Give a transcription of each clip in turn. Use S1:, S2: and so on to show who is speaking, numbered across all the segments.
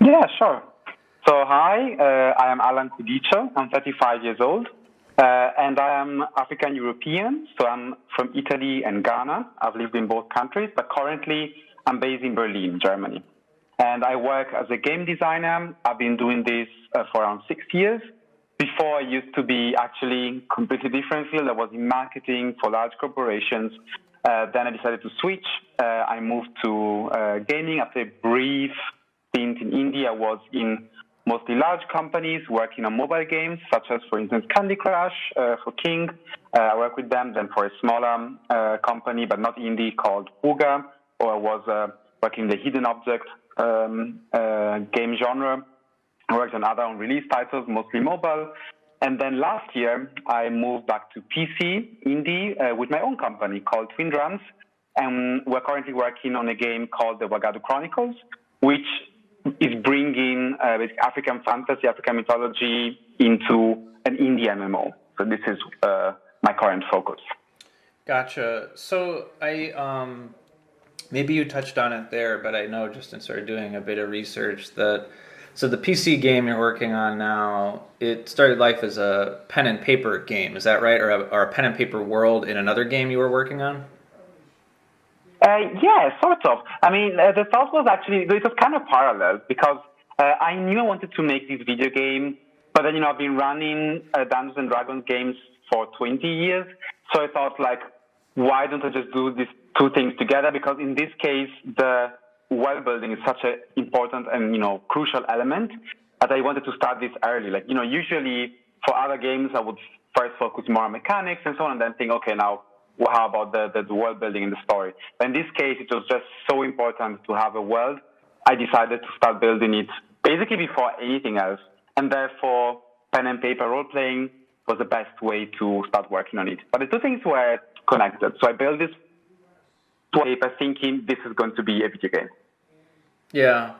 S1: Yeah, sure. So, hi, I am Allan Cudicio. I'm 35 years old, and I am African European. So, I'm from Italy and Ghana. I've lived in both countries, but currently I'm based in Berlin, Germany. And I work as a game designer. I've been doing this for around 6 years. Before, I used to be actually completely different field. I was in marketing for large corporations. Then I decided to switch. I moved to gaming after a brief stint in India. I was in mostly large companies working on mobile games, such as, for instance, Candy Crush for King. I worked with them. Then for a smaller company, but not indie, called Uga, or I was working in the hidden object game genre. I worked on other unreleased titles, mostly mobile. And then last year, I moved back to PC indie with my own company called Twin Drums. And we're currently working on a game called the Wagadu Chronicles, which is bringing African fantasy, African mythology into an indie MMO. So this is my current focus.
S2: Gotcha. So maybe you touched on it there, but I know just in sort of doing a bit of research that so the PC game you're working on now, it started life as a pen and paper game. Is that right? Or a pen and paper world in another game you were working on?
S1: Yeah, sort of. I mean, the thought was actually, it was kind of parallel because I knew I wanted to make this video game, but then, I've been running Dungeons and Dragons games for 20 years. So I thought, like, why don't I just do these two things together? Because in this case, the world building is such an important and, crucial element that I wanted to start this early. Like, usually for other games, I would first focus more on mechanics and so on, and then think, okay, now, how about the world building and the story? But in this case, it was just so important to have a world. I decided to start building it basically before anything else. And therefore, pen and paper role-playing was the best way to start working on it. But the two things were connected. So I built this paper thinking this is going to be a video game.
S2: Yeah.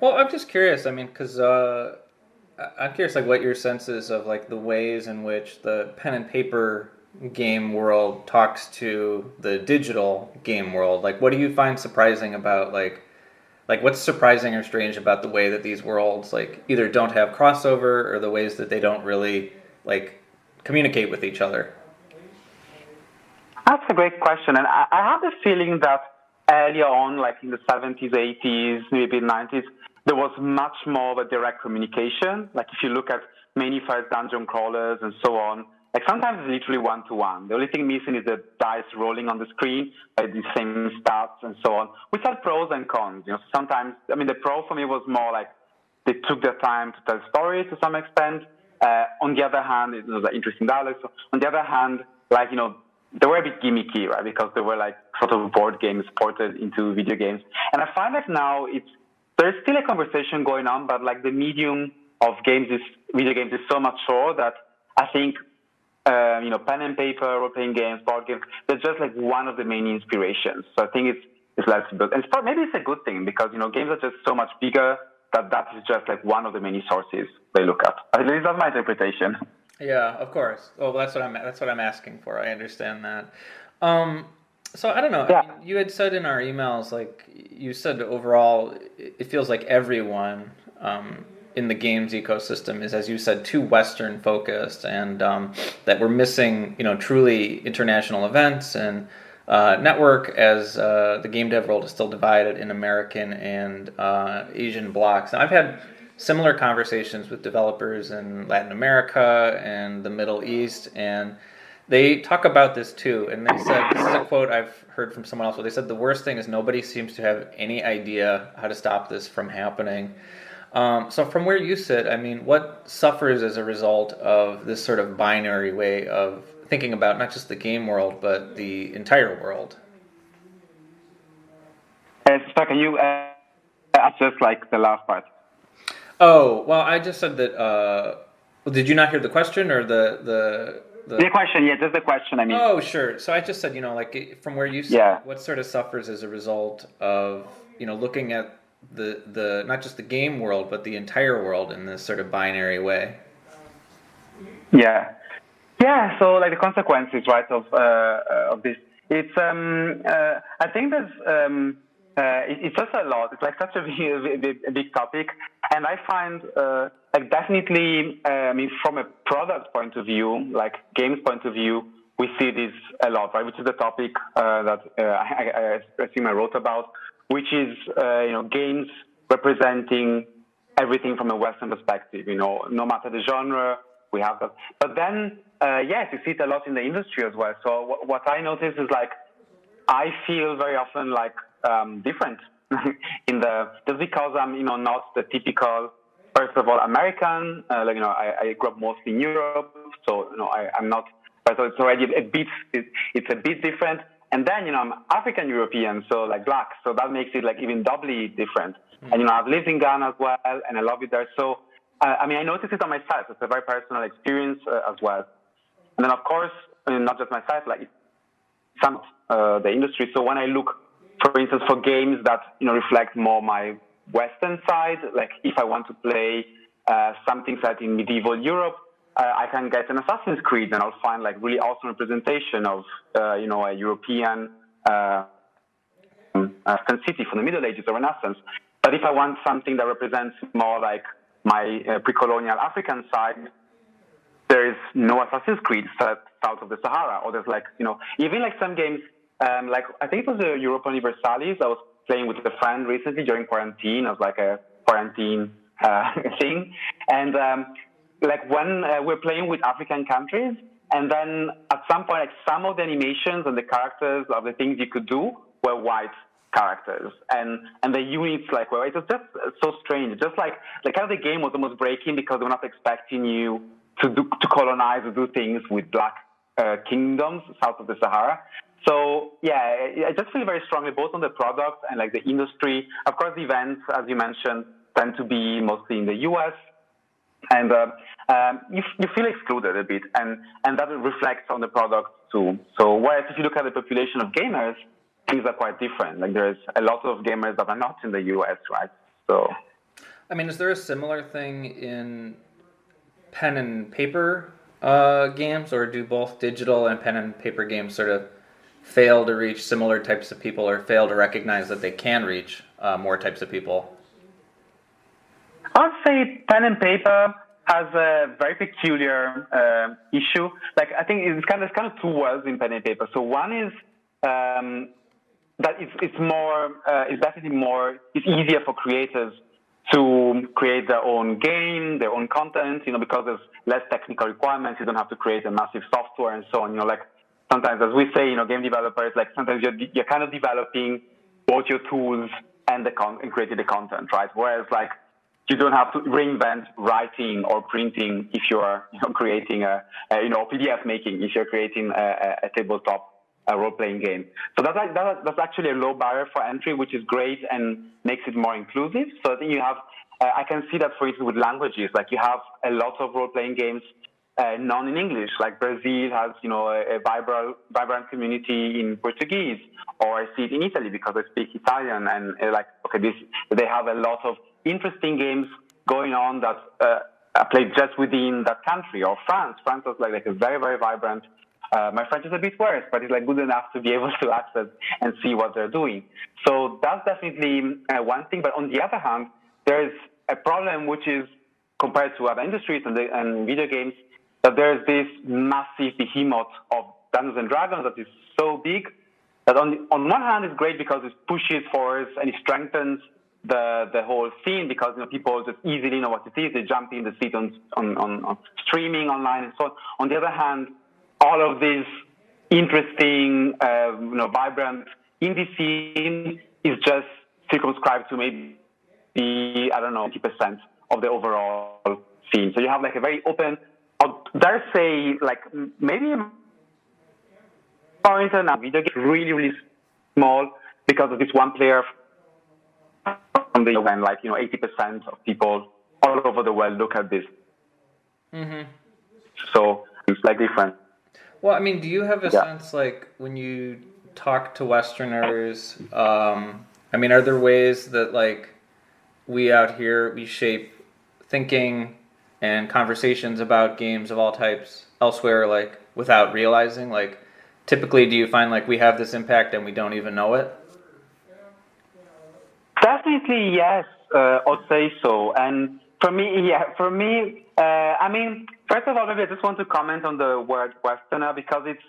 S2: Well, I'm just curious. I mean, because I'm curious, like, what your sense is of, like, the ways in which the pen and paper game world talks to the digital game world. Like, what do you find surprising about, like what's surprising or strange about the way that these worlds, like, either don't have crossover or the ways that they don't really, like, communicate with each other?
S1: That's a great question. And I have the feeling that earlier on, like in the 70s, 80s, maybe 90s, there was much more of a direct communication. Like if you look at many first dungeon crawlers and so on, like sometimes it's literally one-to-one. The only thing missing is the dice rolling on the screen, like the same stats and so on, which are pros and cons. Sometimes, I mean, the pro for me was more like they took their time to tell stories to some extent. On the other hand, it was an interesting dialogue. So on the other hand, like, they were a bit gimmicky, right? Because they were like sort of board games ported into video games. And I find that now there's still a conversation going on, but like the medium of video games is so mature that I think, pen and paper, role-playing games, board games, they're just like one of the main inspirations. So I think it's less built. And maybe it's a good thing because, games are just so much bigger that is just like one of the many sources they look at. At least that's my interpretation.
S2: Yeah, of course. Well, that's what I'm asking for. I understand that. So I don't know.
S1: Yeah.
S2: I mean, you had said in our emails, like you said, overall, it feels like everyone in the games ecosystem is, as you said, too Western focused, and that we're missing, truly international events and network, as the game dev world is still divided in American and Asian blocks. And I've had similar conversations with developers in Latin America and the Middle East, and they talk about this too. And they said, this is a quote I've heard from someone else, where they said the worst thing is nobody seems to have any idea how to stop this from happening. So from where you sit, I mean, what suffers as a result of this sort of binary way of thinking about not just the game world, but the entire world?
S1: So can you just like the last part?
S2: Oh, well, I just said that, did you not hear the question or the
S1: question? Yeah, just the question, I mean.
S2: Oh, sure. So I just said, like from where you sit, what sort of suffers as a result of, looking at the not just the game world, but the entire world in this sort of binary way?
S1: Yeah. So like the consequences, right, of this, it's I think there's it's just a lot. It's like such a big topic. And I find, like, definitely, I mean, from a product point of view, like games point of view, we see this a lot, right? Which is the topic that I assume I wrote about, which is, games representing everything from a Western perspective, no matter the genre, we have that. But then, yes, you see it a lot in the industry as well. So what I notice is, like, I feel very often like different just because I'm, not the typical, first of all, American, I grew up mostly in Europe, so, I'm not, so it's already it's a bit different. And then, I'm African European, so like black, so that makes it like even doubly different. And, I've lived in Ghana as well, and I love it there. So, I noticed it on myself. It's a very personal experience as well. And then, of course, not just myself, like some the industry. So when I look, for instance, for games that, reflect more my Western side, like if I want to play something set in medieval Europe, I can get an Assassin's Creed and I'll find like really awesome representation of, a European city from the Middle Ages or Renaissance. But if I want something that represents more like my pre-colonial African side, there is no Assassin's Creed set south of the Sahara. Or there's like, even like some games, like I think it was the Europa Universalis. I was playing with a friend recently during quarantine. It was like a quarantine thing. And like when we're playing with African countries, and then at some point, like some of the animations and the characters of the things you could do were white characters, and the units, like, well, it was just so strange. Just like kind of the game was almost breaking because they were not expecting you to colonize or do things with black kingdoms south of the Sahara. So yeah, I just feel very strongly both on the product and like the industry. Of course, the events, as you mentioned, tend to be mostly in the US. And you feel excluded a bit, and that reflects on the product too. So whereas if you look at the population of gamers, things are quite different. Like there's a lot of gamers that are not in the US, right? So,
S2: I mean, is there a similar thing in pen and paper games, or do both digital and pen and paper games sort of fail to reach similar types of people, or fail to recognize that they can reach more types of people?
S1: I'd say pen and paper has a very peculiar issue. Like I think it's kind of two worlds in pen and paper. So one is that it's definitely more. It's easier for creators to create their own game, their own content. Because there's less technical requirements. You don't have to create a massive software and so on. Like sometimes, as we say, game developers, like sometimes you're kind of developing both your tools and creating the content, right? Whereas like you don't have to reinvent writing or printing if you are creating PDF making if you're creating a tabletop role-playing game. So that's actually a low barrier for entry, which is great and makes it more inclusive. So I think you have, I can see that for instance with languages, like you have a lot of role-playing games none in English. Like Brazil has a vibrant community in Portuguese, or I see it in Italy because I speak Italian, and they have a lot of interesting games going on that are played just within that country. Or France has like a very, very vibrant. My French is a bit worse, but it's like good enough to be able to access and see what they're doing. So that's definitely one thing. But on the other hand, there's a problem which is compared to other industries and video games, that there's this massive behemoth of Dungeons and Dragons that is so big that on one hand it's great because it pushes forward and it strengthens the whole scene, because people just easily know what it is. They jump in, they see it on streaming online and so on. On the other hand, all of this interesting, vibrant indie scene is just circumscribed to maybe 20% of the overall scene. So you have like a very open, dare say, like maybe for internet video game really, really small because of this one player from the and 80% of people all over the world look at this.
S2: Mm-hmm.
S1: So it's like different.
S2: Well, I mean, do you have a sense, like, when you talk to Westerners, are there ways that, like, we out here, we shape thinking and conversations about games of all types elsewhere, like, without realizing? Like, typically, do you find, like, we have this impact and we don't even know it?
S1: Definitely, yes. I'd say so. And for me, I mean, first of all, maybe I just want to comment on the word Westerner because it's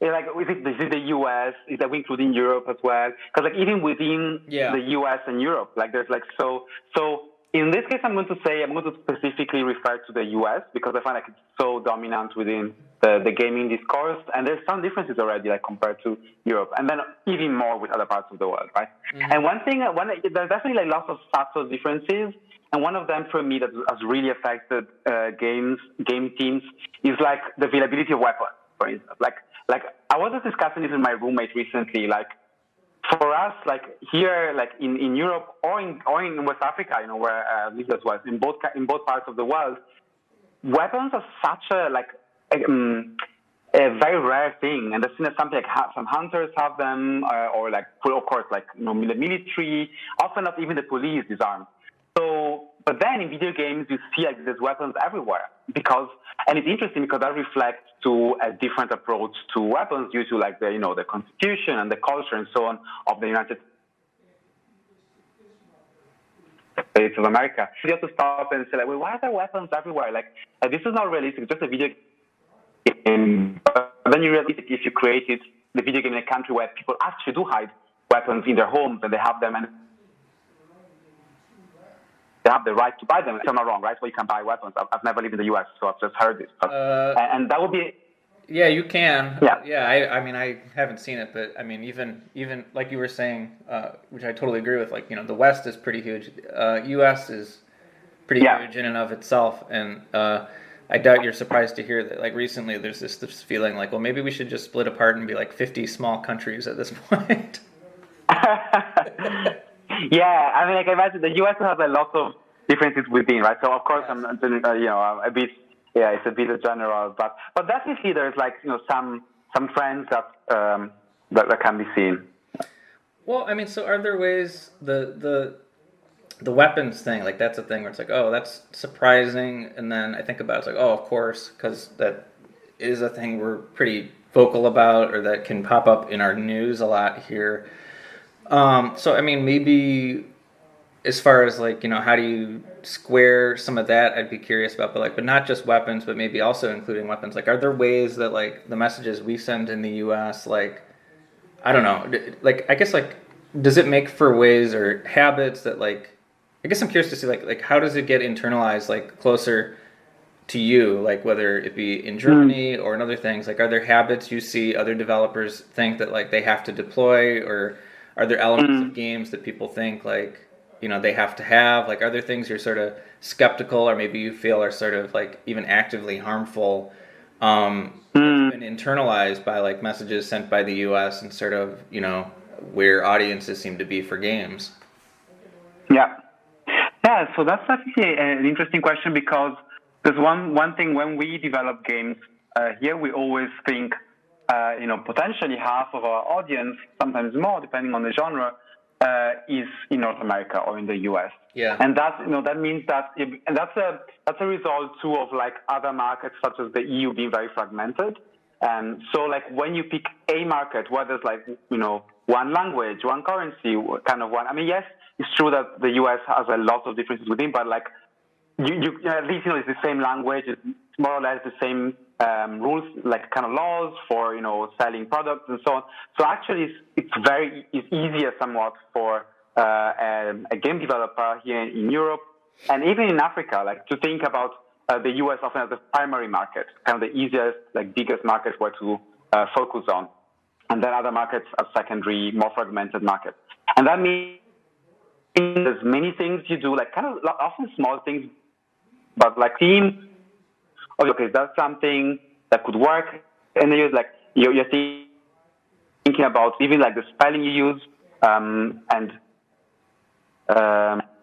S1: like, is it the U.S.? Is that including Europe as well? Because like even within the U.S. and Europe, like there's like so. In this case, I'm going to specifically refer to the U.S. because I find like it's so dominant within the gaming discourse, and there's some differences already, like compared to Europe, and then even more with other parts of the world, right? Mm-hmm. And there's definitely like lots of subtle differences, and one of them for me that has really affected game teams is like the availability of weapons, for instance. Like I was just discussing this with my roommate recently, like. For us, like here, like in Europe or in West Africa, you know, where Lisa was, in both parts of the world, weapons are such a very rare thing, and that's something like some hunters have them, or like of course, like you know, the military, often not even the police disarm. So, but then in video games, you see like there's weapons everywhere and it's interesting because that reflects to a different approach to weapons due to like the constitution and the culture and so on of the United States of America. You have to stop and say like, well, why are there weapons everywhere? Like this is not realistic. It's just a video game. But then you realize if you created the video game in a country where people actually do hide weapons in their homes and they have them and they have the right to buy them. If I'm not wrong, right? So you can buy weapons. I've never lived in the U.S., so I've just heard this. And that would be...
S2: Yeah, you can. Yeah. I mean, I haven't seen it, but I mean, even like you were saying, which I totally agree with, like, you know, the West is pretty huge. U.S. is pretty huge in and of itself. And I doubt you're surprised to hear that, like, recently there's this feeling like, well, maybe we should just split apart and be like 50 small countries at this point.
S1: Yeah, I mean, like I imagine the U.S. has a lot of differences within, right? So of course, I'm a bit, it's a bit general, but definitely there's like some trends that can be seen.
S2: Well, I mean, so are there ways the weapons thing, like that's a thing where it's like, oh, that's surprising, and then I think about it, it's like, oh, of course, because that is a thing we're pretty vocal about, or that can pop up in our news a lot here. So, I mean, maybe as far as like, how do you square some of that, I'd be curious about, but not just weapons, but maybe also including weapons. Like, are there ways that like the messages we send in the U.S., like, I don't know, like, I guess like, does it make for ways or habits that like, I guess I'm curious to see like how does it get internalized, like closer to you, like whether it be in Germany or in other things, like are there habits you see other developers think that like they have to deploy, or are there elements of games that people think like, they have to have? Like, are there things you're sort of skeptical, or maybe you feel are sort of like even actively harmful, that's been internalized by like messages sent by the U.S. and sort of, where audiences seem to be for games?
S1: Yeah, so that's actually an interesting question, because there's one thing when we develop games here, we always think, potentially half of our audience, sometimes more, depending on the genre, is in North America or in the U.S.
S2: Yeah.
S1: And that means that, and that's a result too of like other markets such as the EU being very fragmented. And so like when you pick a market where there's like, one language, one currency, kind of one, I mean, yes, it's true that the U.S. has a lot of differences within, but like you at least, it's the same language, it's more or less the same rules, like kind of laws for, selling products and so on. So actually it's easier somewhat for a game developer here in Europe and even in Africa, like to think about the US often as the primary market, kind of the easiest, like biggest market where to focus on. And then other markets are secondary, more fragmented markets. And that means there's many things you do, like kind of often small things, but like team, okay, that's something that could work. And then you're thinking about even like the spelling you use, and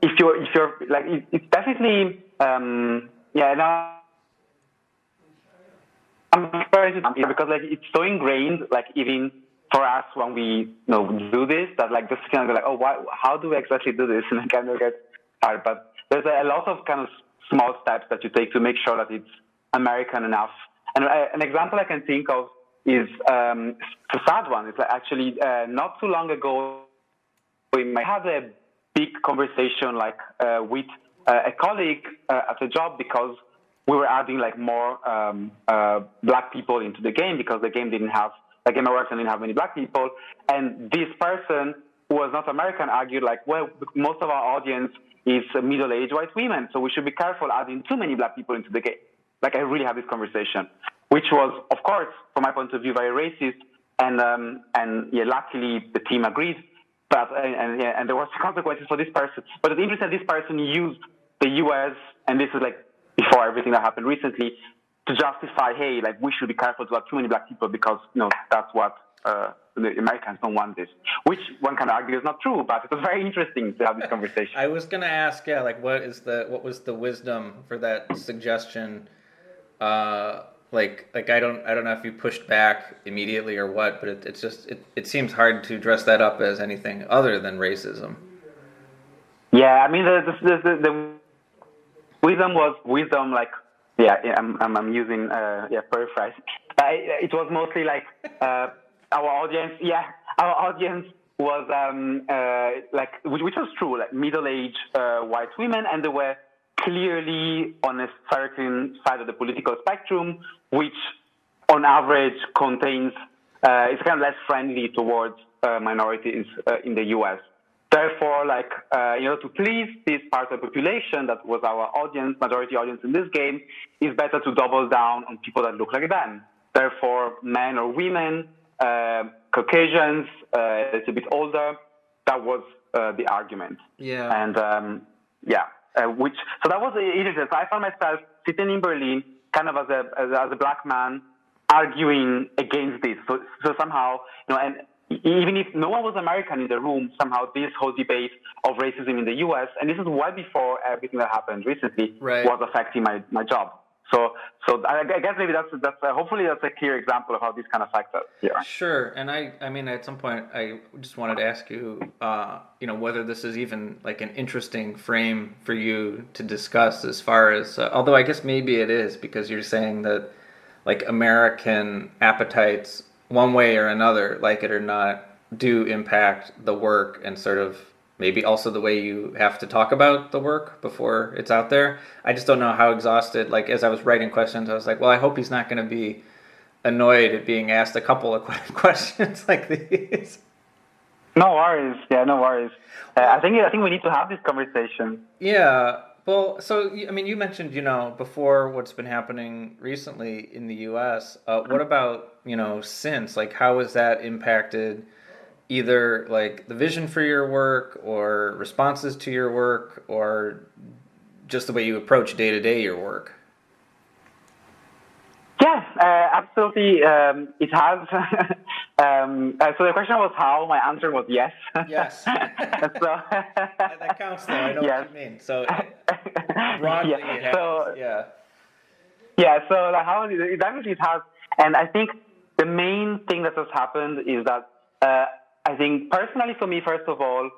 S1: if you're like, it's definitely, now I'm very because like it's so ingrained, like even for us when we do this, that like just kind of like, how do we exactly do this? And I kind of get hard, but there's a lot of kind of small steps that you take to make sure that it's American enough. And an example I can think of is a sad one. It's like actually not too long ago, we had a big conversation like with a colleague at a job because we were adding like more black people into the game because the game didn't have, the Game Awards didn't have many black people. And this person who was not American argued like, well, most of our audience is middle-aged white women, so we should be careful adding too many black people into the game. Like I really had this conversation, which was, of course, from my point of view, very racist. And yeah, luckily the team agreed. But and there was consequences for this person. But the interesting, this person used the U.S. and this is like before everything that happened recently to justify, hey, like we should be careful to have too many black people because that's what the Americans don't want this. Which one can argue is not true, but it was very interesting to have this conversation.
S2: I was gonna ask, yeah, like what was the wisdom for that suggestion? Like I don't know if you pushed back immediately or what, but it's just it seems hard to dress that up as anything other than racism.
S1: Yeah, I mean the wisdom was wisdom. Like I'm using paraphrase. It was mostly like our audience. Yeah, our audience was like which was true, like middle-aged white women, and they were clearly on a certain side of the political spectrum, which on average contains, is kind of less friendly towards minorities in the US. Therefore, like, to please this part of the population that was our audience, majority audience in this game, is better to double down on people that look like them. Therefore, men or women, Caucasians, it's a bit older, that was the argument.
S2: Yeah.
S1: And, so that was interesting. So I found myself sitting in Berlin, kind of as a black man, arguing against this. So somehow, and even if no one was American in the room, somehow this whole debate of racism in the U.S. and this is well before everything that happened recently was affecting my job. So I guess maybe that's hopefully that's a clear example of how this can affect us here.
S2: Sure, and I mean at some point I just wanted to ask you, whether this is even like an interesting frame for you to discuss as far as, although I guess maybe it is because you're saying that like American appetites, one way or another, like it or not, do impact the work and sort of maybe also the way you have to talk about the work before it's out there. I just don't know how exhausted, like as I was writing questions, I was like, well, I hope he's not going to be annoyed at being asked a couple of questions like these.
S1: No worries. Yeah, no worries. I think we need to have this conversation.
S2: Yeah. Well, so, I mean, you mentioned, before what's been happening recently in the U.S., what about, since? Like, how has that impacted either, like, the vision for your work or responses to your work or just the way you approach day-to-day your work?
S1: Yeah, absolutely. It has. So the question was how. My answer was yes.
S2: Yes. That counts, though. I know what you mean. So broadly, it has.
S1: Yeah. So like how it definitely has, and I think the main thing that has happened is that I think personally for me, first of all,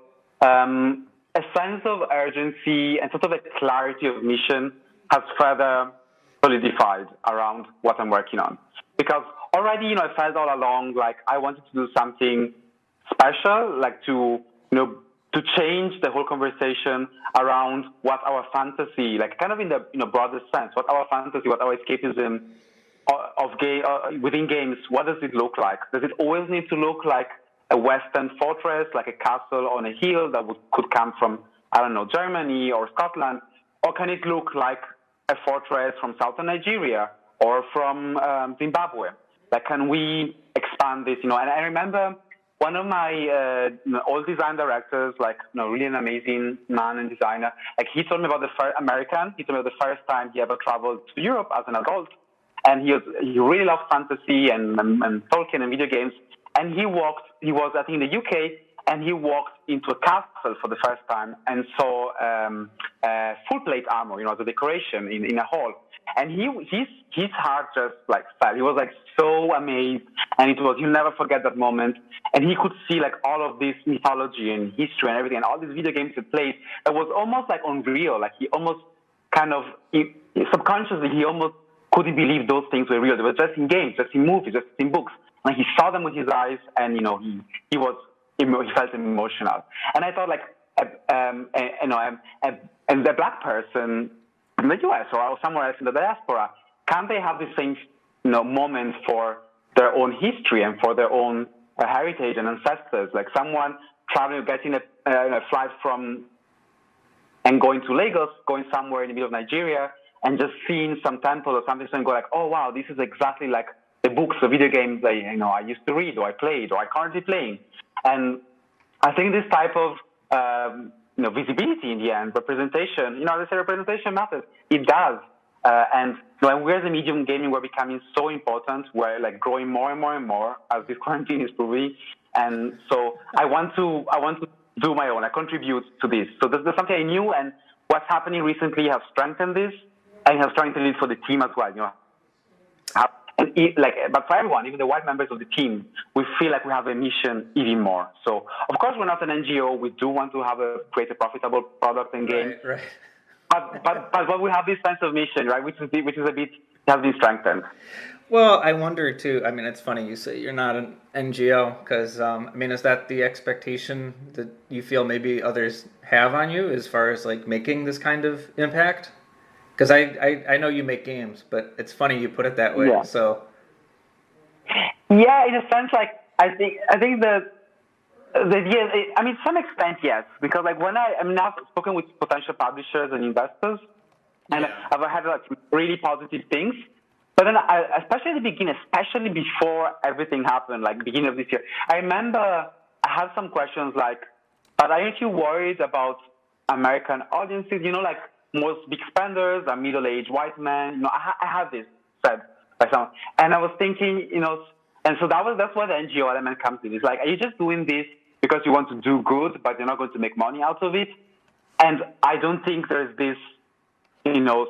S1: a sense of urgency and sort of a clarity of mission has further solidified around what I'm working on. Because already, I felt all along like I wanted to do something special, like to change the whole conversation around what our fantasy, like kind of in the broader sense, what our fantasy, what our escapism within games, what does it look like? Does it always need to look like a Western fortress, like a castle on a hill that could come from, I don't know, Germany or Scotland? Or can it look like a fortress from southern Nigeria or from Zimbabwe? Like, can we expand this? And I remember one of my old design directors, like, really an amazing man and designer. Like, he told me about the first time he ever traveled to Europe as an adult, and he really loved fantasy and Tolkien and video games. And he was I think in the UK, and he walked into a castle for the first time and saw full plate armor, as a decoration in a hall. And his heart just like fell. He was like so amazed, and he'll never forget that moment. And he could see like all of this mythology and history and everything, and all these video games he played. It was almost like unreal. Like he almost subconsciously he almost couldn't believe those things were real. They were just in games, just in movies, just in books. And he saw them with his eyes, and he felt emotional. And I thought, like, and the black person in the U.S. or somewhere else in the diaspora, can they have the same moment for their own history and for their own heritage and ancestors? Like someone traveling, getting a flight from and going to Lagos, going somewhere in the middle of Nigeria, and just seeing some temple or something, and go like, oh wow, this is exactly like the books, the video games I used to read, or I played, or I currently playing. And I think this type of visibility in the end, representation, they say representation matters. It does. And when we're the medium gaming, we're becoming so important. We're like growing more and more and more as this quarantine is proving. And so I want to do my own. I contribute to this. So there's something I knew, and what's happening recently has strengthened this, and has strengthened it for the team as well. But for everyone, even the white members of the team, we feel like we have a mission even more. So of course we're not an NGO. We do want to create a profitable product and game.
S2: Right.
S1: But we have this sense of mission, right? Which is a bit has been strengthened.
S2: Well, I wonder too. I mean, it's funny you say you're not an NGO because is that the expectation that you feel maybe others have on you as far as like making this kind of impact? Because I know you make games, but it's funny you put it that way.
S1: Yeah.
S2: So.
S1: Yeah, in a sense, like I think that. To some extent, yes, because like when I'm now spoken with potential publishers and investors, and I've had like really positive things. But then, especially at the beginning, especially before everything happened, like beginning of this year, I remember I had some questions like, "But aren't you worried about American audiences? Like most big spenders are middle-aged white men." I had this said by someone, and I was thinking, and so that's where the NGO element comes in. It's like, are you just doing this because you want to do good, but you're not going to make money out of it? And I don't think there's this,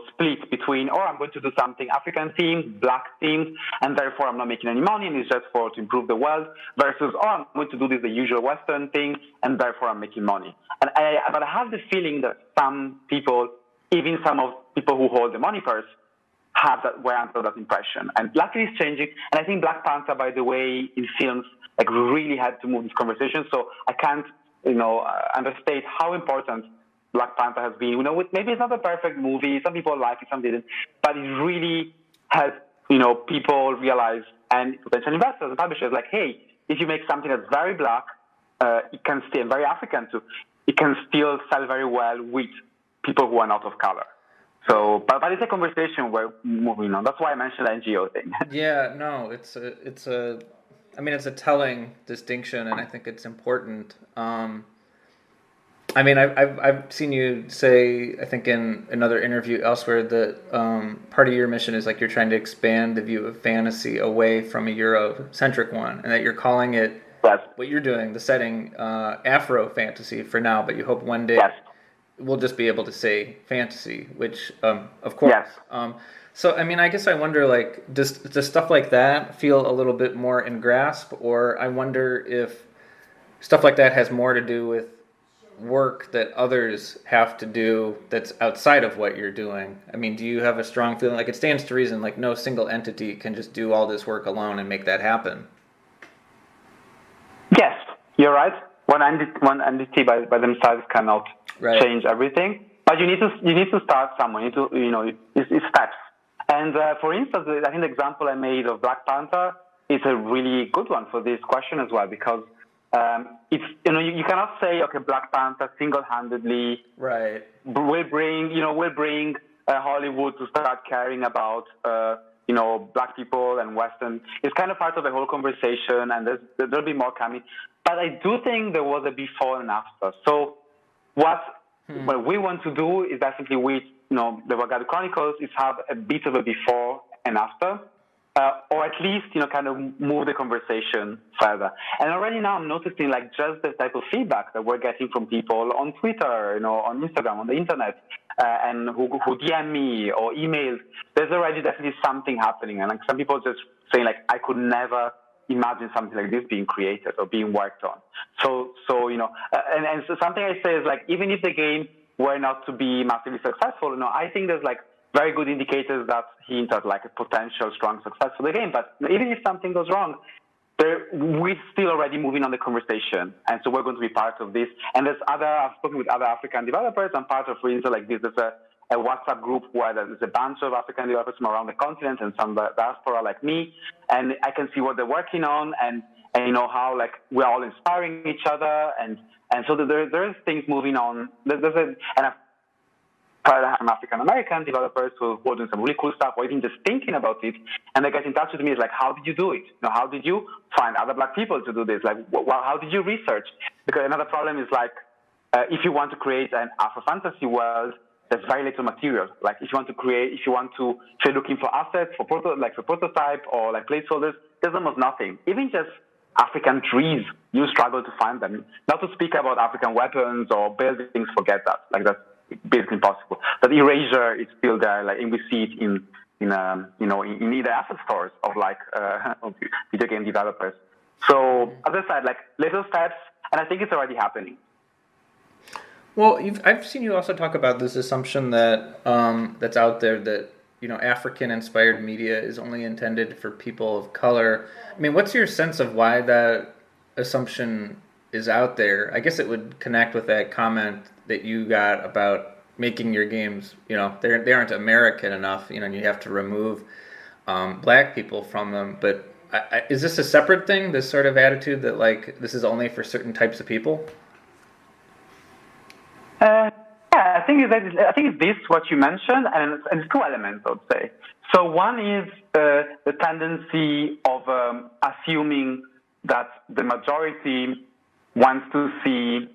S1: split between, I'm going to do something African themed, black themed, and therefore I'm not making any money, and it's just to improve the world, versus, I'm going to do this the usual Western thing, and therefore I'm making money. But I have the feeling that some people, even some of people who hold the money purse, were under that impression. And luckily it's changing. And I think Black Panther, by the way, in films, like really had to move this conversation. So I can't, understate how important Black Panther has been. Maybe it's not a perfect movie. Some people like it, some didn't. But it really has, people realize, and potential investors and publishers, like, hey, if you make something that's very black, it can still, very African too, it can still sell very well with people who are not of color. So, but it's a conversation we're moving on. That's why I mentioned the NGO thing.
S2: Yeah, no, it's a telling distinction, and I think it's important. I've seen you say, I think in another interview elsewhere, that part of your mission is like you're trying to expand the view of fantasy away from a Eurocentric one, and that you're calling it, what you're doing, the setting, Afro fantasy for now, but you hope one day we'll just be able to say fantasy, which, of course.
S1: Yes.
S2: So, I guess I wonder, like, does stuff like that feel a little bit more in grasp, or I wonder if stuff like that has more to do with work that others have to do that's outside of what you're doing? Do you have a strong feeling, like it stands to reason, like no single entity can just do all this work alone and make that happen? Yes,
S1: you're right. One entity by themselves cannot change everything. But you need to start somewhere. It's steps. And for instance, I think the example I made of Black Panther is a really good one for this question as well, because it's you cannot say, okay, Black Panther single-handedly will bring Hollywood to start caring about black people and Western. It's kind of part of the whole conversation, and there'll be more coming. But I do think there was a before and after. So what we want to do is definitely with the Wagadu Chronicles is have a bit of a before and after. Or at least, kind of move the conversation further. And already now I'm noticing like just the type of feedback that we're getting from people on Twitter, on Instagram, on the internet, and who DM me or emails. There's already definitely something happening. And like some people just saying like, I could never imagine something like this being created or being worked on. So and so something I say is like, even if the game were not to be massively successful, I think there's like very good indicators that hint at like a potential strong success for the game. But even if something goes wrong, we're still already moving on the conversation, and so we're going to be part of this. And I've spoken with other African developers. I'm part of, for instance, like this. There's a WhatsApp group where there's a bunch of African developers from around the continent and some diaspora like me, and I can see what they're working on, and how like we're all inspiring each other, and so there's things moving on. I've African American developers who are doing some really cool stuff, or even just thinking about it, and they get in touch with me. It's like, how did you do it? How did you find other Black people to do this? Like, how did you research? Because another problem is like, if you want to create an Afro fantasy world, there's very little material. Like, if you're looking for assets for prototype or like placeholders, there's almost nothing. Even just African trees, you struggle to find them. Not to speak about African weapons or buildings, forget that. Like, that's basically impossible. But erasure is still there, like, and we see it in either asset stores of of video game developers. So as I said, like little steps, and I think it's already happening.
S2: Well, I've seen you also talk about this assumption that that's out there that African-inspired media is only intended for people of color. I mean, what's your sense of why that assumption is out there? I guess it would connect with that comment that you got about making your games, they aren't American enough, and you have to remove Black people from them. But is this a separate thing, this sort of attitude that like this is only for certain types of people?
S1: Yeah, I think it's this what you mentioned, and it's two elements, I would say. So one is the tendency of assuming that the majority wants to see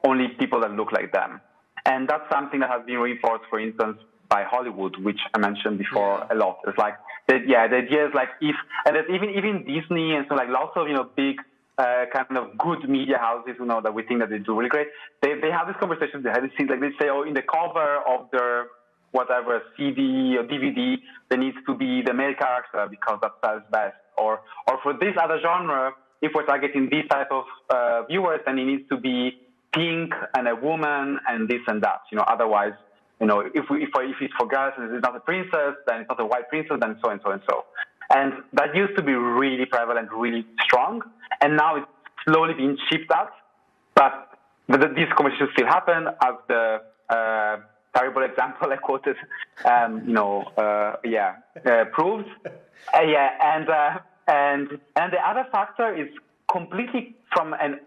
S1: only people that look like them. And that's something that has been reinforced, for instance, by Hollywood, which I mentioned before a lot. It's like, the idea is like and there's even Disney and so like lots of, big kind of good media houses, that we think that they do really great. They have these conversations, they have these things, like they say, in the cover of their whatever CD or DVD, there needs to be the male character because that sells best. Or for this other genre, if we're targeting this type of viewers, then it needs to be pink and a woman and this and that. Otherwise, if it's for girls and it's not a princess, then it's not a white princess, then so and so and so. And that used to be really prevalent, really strong, and now it's slowly being chipped out. But these conversations still happen, as the terrible example I quoted, proves. And the other factor is completely from a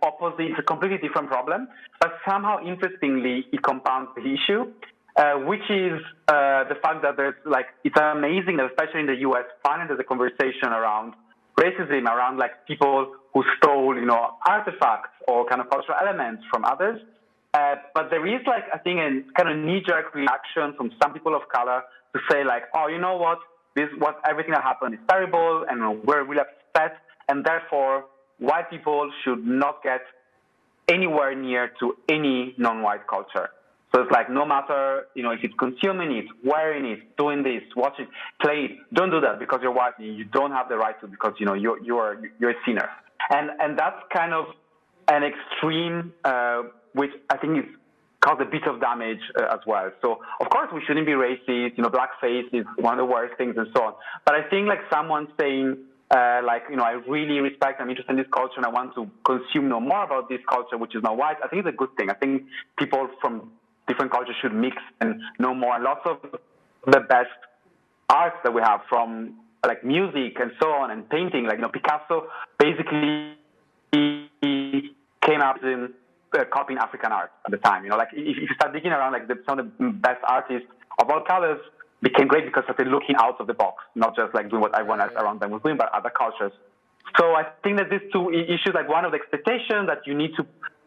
S1: completely different problem, but somehow interestingly it compounds the issue, which is the fact that it's amazing that especially in the US, finally there's a conversation around racism, around like people who stole, artifacts or kind of cultural elements from others. But there is I think a kind of knee-jerk reaction from some people of color to say like, oh, you know what, everything that happened is terrible and we're really upset, and therefore white people should not get anywhere near to any non-white culture. So it's like, no matter, if it's consuming it, wearing it, doing this, watching, play it, don't do that because you're white. You don't have the right to, because, you're a sinner. And that's kind of an extreme, which I think is caused a bit of damage as well. So, of course, we shouldn't be racist. Blackface is one of the worst things and so on. But I think someone saying, I really respect, I'm interested in this culture and I want to consume no more about this culture, which is not white, I think it's a good thing. I think people from different cultures should mix and know more. And lots of the best arts that we have, from music and so on, and painting, Picasso basically came up in copying African art at the time. If you start digging around, some of the best artists of all colors became great because they're looking out of the box, not just doing what everyone else around them was doing, but other cultures. So I think that these two issues, one of the expectations that you need to,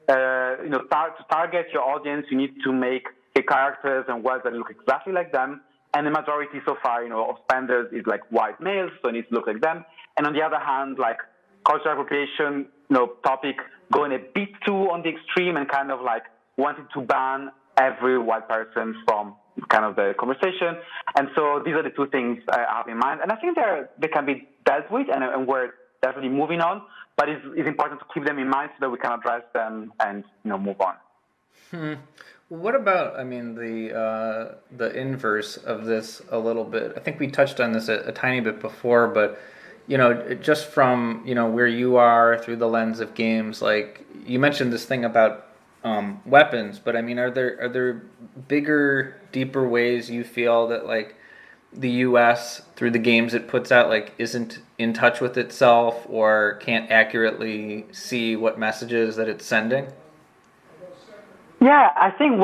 S1: to target your audience, you need to make characters and worlds that look exactly like them. And the majority so far, of spenders is white males, so it needs to look like them. And on the other hand, cultural appropriation, topic going a bit too on the extreme and kind of wanting to ban every white person from kind of the conversation. And so these are the two things I have in mind. And I think they can be dealt with, and we're definitely moving on. But it's important to keep them in mind so that we can address them and move on.
S2: What about, the inverse of this a little bit? I think we touched on this a tiny bit before, but just from, where you are through the lens of games, like you mentioned this thing about weapons, but I mean, are there bigger, deeper ways you feel that like the U.S. through the games it puts out like isn't in touch with itself or can't accurately see what messages that it's sending?
S1: Yeah, I think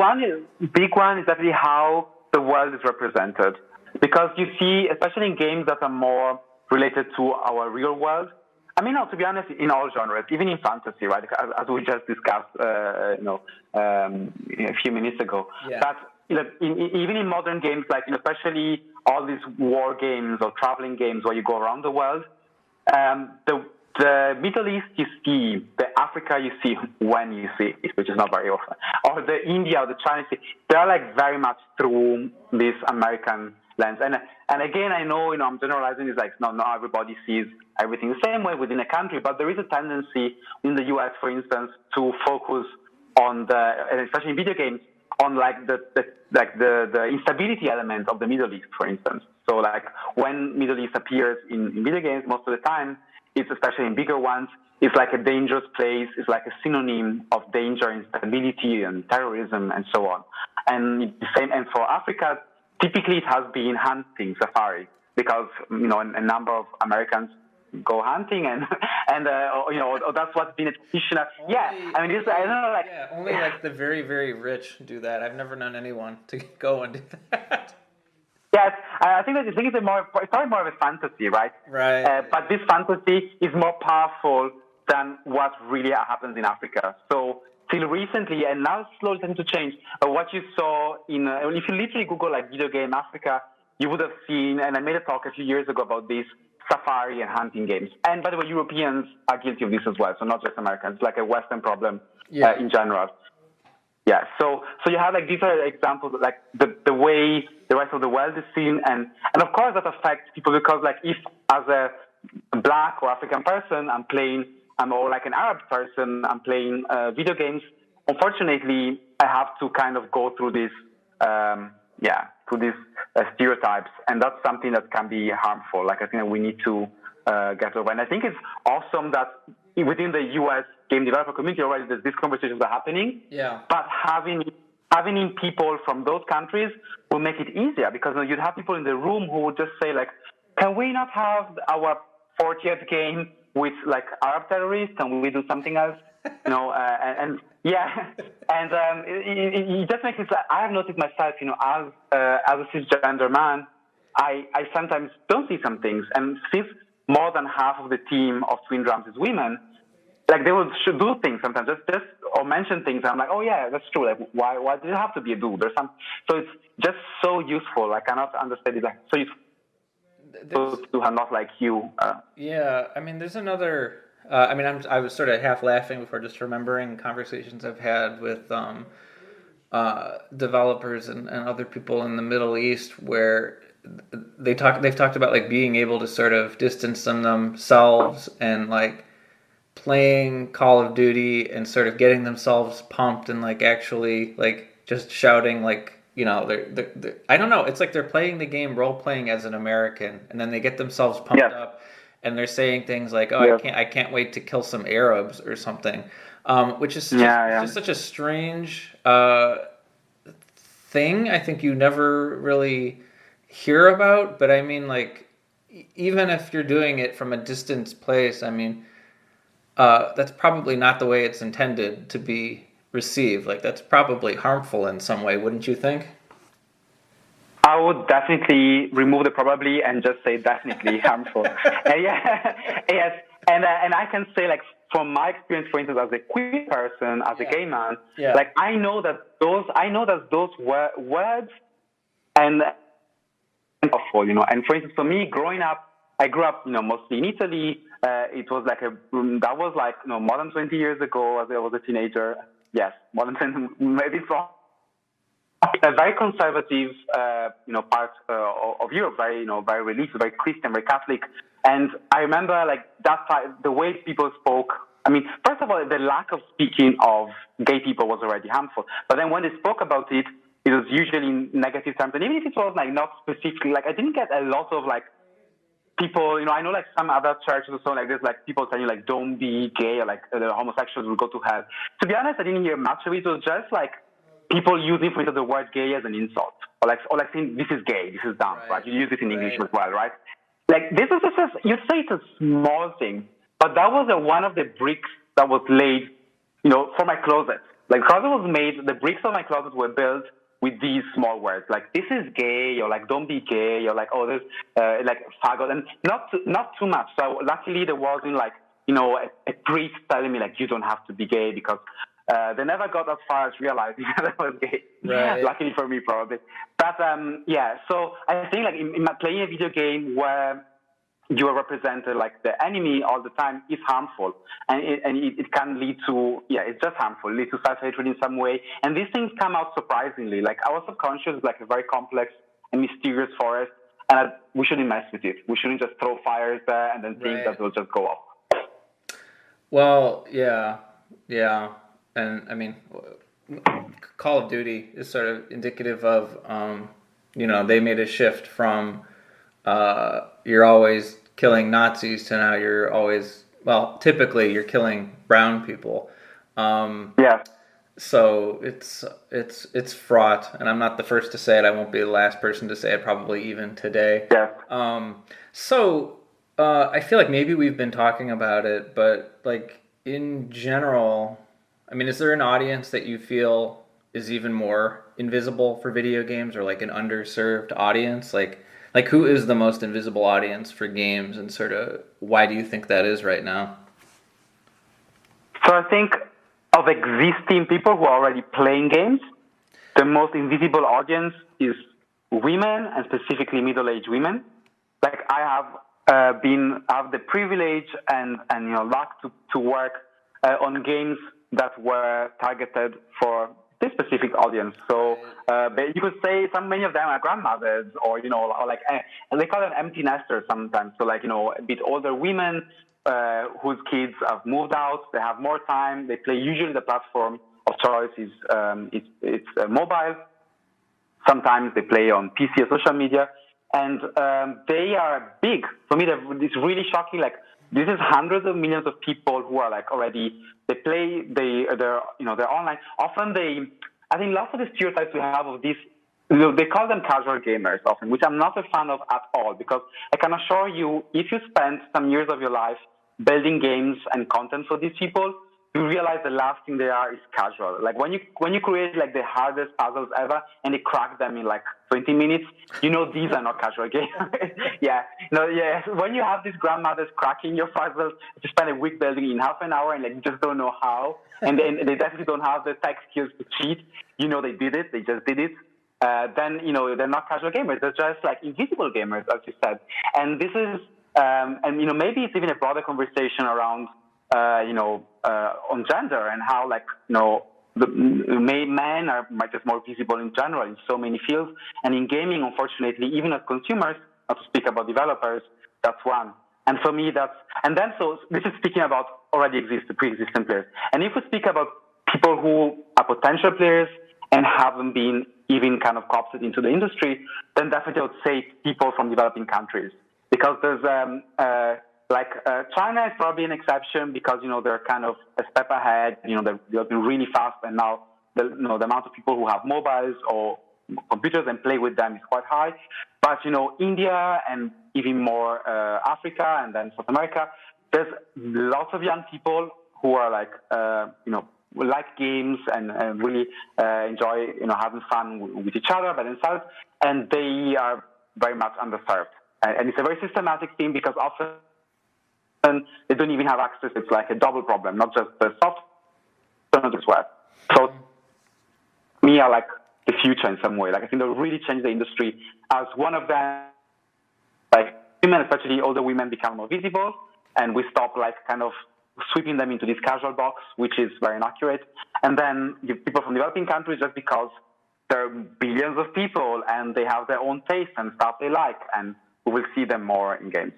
S1: big one is definitely how the world is represented. Because you see, especially in games that are more related to our real world, I mean, to be honest, in all genres, even in fantasy, right? As we just discussed, a few minutes ago.
S2: Yeah.
S1: But even in modern games, like especially all these war games or traveling games where you go around the world, the Middle East you see, the Africa you see when you see it, which is not very often, or the India or the China, they're like very much through this American lens. And again, I know, I'm generalizing. It's like not everybody sees everything the same way within a country, but there is a tendency in the US, for instance, to focus on and especially in video games, on like the instability element of the Middle East, for instance. So like when Middle East appears in video games, most of the time, it's especially in bigger ones, it's like a dangerous place. It's like a synonym of danger, instability, and terrorism, and so on. And the same. And for Africa, typically it has been hunting, safari, because a number of Americans go hunting, and that's what's been a traditional. I don't know, like
S2: only like the very, very rich do that. I've never known anyone to go and do that.
S1: Yes, I think that it's probably more of a fantasy, right?
S2: Right.
S1: But this fantasy is more powerful than what really happens in Africa. So till recently, and now it's slowly starting to change. But what you saw if you literally Google like video game Africa, you would have seen, and I made a talk a few years ago about this, safari and hunting games. And by the way, Europeans are guilty of this as well. So not just Americans. It's like a Western problem in general. Yeah, so you have like these are examples of, like the way the rest of the world is seen, and of course that affects people, because like if as a black or African person or like an Arab person, I'm playing video games, unfortunately I have to kind of go through this stereotypes, and that's something that can be harmful. Like I think that we need to get over, and I think it's awesome that within the US game developer community already these conversations are happening.
S2: Yeah.
S1: But having in people from those countries will make it easier, because you'd have people in the room who would just say like, can we not have our 40th game with like Arab terrorists, and we do something else? It just makes it. I have noticed myself, as a cisgender man, I sometimes don't see some things, and since more than half of the team of Twin Drums is women, like they will do things sometimes, just or mention things. And I'm like, oh yeah, that's true. Like why does it have to be a dude? So it's just so useful. I cannot understand it. Like so useful to have not like you.
S2: Yeah, I mean, there's another. I was sort of half laughing before, just remembering conversations I've had with developers and other people in the Middle East where they've talked about like being able to sort of distance themselves and like playing Call of Duty and sort of getting themselves pumped and like actually like just shouting like they're I don't know, it's like they're playing the game role playing as an American, and then they get themselves pumped up and they're saying things like, oh, I can't wait to kill some Arabs or something, which is just such a strange thing. I think you never really hear about, but I mean, like, even if you're doing it from a distant place, I mean, that's probably not the way it's intended to be received. Like, that's probably harmful in some way, wouldn't you think?
S1: I would definitely remove the probably and just say definitely harmful. Yes, and I can say, like, from my experience, for instance, as a queer person, as a gay man, like I know that those words and awful, and for instance, for me, growing up, I grew up, mostly in Italy. It was like that was like more than 20 years ago, as I was a teenager. Yes, more than 20, maybe so. A very conservative, part of Europe, very religious, very Christian, very Catholic. And I remember, like, the way people spoke. I mean, first of all, the lack of speaking of gay people was already harmful. But then when they spoke about it, it was usually in negative terms. And even if it was, like, not specifically, like, I didn't get a lot of, like, people, I know like some other churches or so like this, like people telling you like don't be gay or like the homosexuals will go to hell. To be honest, I didn't hear much of it. It was just like people using, for instance, the word gay as an insult, or like saying this is gay, this is dumb, right? You use it in English as well, right? Like this is just you'd say it's a small thing, but that was one of the bricks that was laid, for my closet. Like closet was made, the bricks of my closet were built with these small words, like this is gay, or like don't be gay, or like there's like faggot, and not too much. So luckily there wasn't like a priest telling me like you don't have to be gay, because they never got as far as realizing that I was gay.
S2: Right.
S1: Luckily for me, probably. But yeah, so I think like in playing a video game where you are represented like the enemy all the time is harmful, and it can lead to it's just harmful, lead to self-hatred in some way, and these things come out surprisingly. Like our subconscious is like a very complex and mysterious forest, and we shouldn't mess with it. We shouldn't just throw fires there and then think that they'll just go off.
S2: Well, yeah, and I mean, Call of Duty is sort of indicative of they made a shift from you're always killing Nazis to now you're always, typically you're killing brown people. So it's fraught, and I'm not the first to say it. I won't be the last person to say it, probably even today.
S1: Yeah.
S2: So I feel like maybe we've been talking about it, but like in general, I mean, is there an audience that you feel is even more invisible for video games, or like an underserved audience? Like who is the most invisible audience for games, and sort of why do you think that is right now?
S1: So I think of existing people who are already playing games, the most invisible audience is women, and specifically middle-aged women. Like I have the privilege and luck to work on games that were targeted for this specific audience. So you could say many of them are grandmothers, or like they call them empty nesters sometimes. So like a bit older women whose kids have moved out, they have more time. They play, usually the platform of choice is it's mobile. Sometimes they play on PC or social media, and they are big. For me, it's really shocking. Like this is hundreds of millions of people who are like already, they play, they're online. Often I think lots of the stereotypes we have of these, they call them casual gamers often, which I'm not a fan of at all, because I can assure you, if you spend some years of your life building games and content for these people, you realize the last thing they are is casual. Like when you create like the hardest puzzles ever and they crack them in like 20 minutes, these are not casual games. When you have these grandmothers cracking your puzzles, you spend a week building in half an hour and like you just don't know how, and then they definitely don't have the tech skills to cheat. They did it, they just did it. Then they're not casual gamers. They're just like invisible gamers, as you said. And this is maybe it's even a broader conversation around on gender, and how like the men are just more visible in general in so many fields, and in gaming, unfortunately, even as consumers, not to speak about developers, that's one. And for me, so this is speaking about already pre-existing players. And if we speak about people who are potential players and haven't been even kind of co-opted into the industry, then definitely I would say people from developing countries, because there's China is probably an exception, because they're kind of a step ahead. They've been really fast, and now the amount of people who have mobiles or computers and play with them is quite high. But India and even more Africa and then South America, there's lots of young people who are like games and really enjoy having fun with each other by themselves, and they are very much underserved. And it's a very systematic thing, because often they don't even have access. It's like a double problem, not just the software as well. So me are like the future in some way. Like I think they'll really change the industry, as one of them, like women, especially older women, become more visible, and we stop like kind of sweeping them into this casual box, which is very inaccurate. And then give people from developing countries, just because there are billions of people and they have their own taste and stuff they like, and we will see them more in games.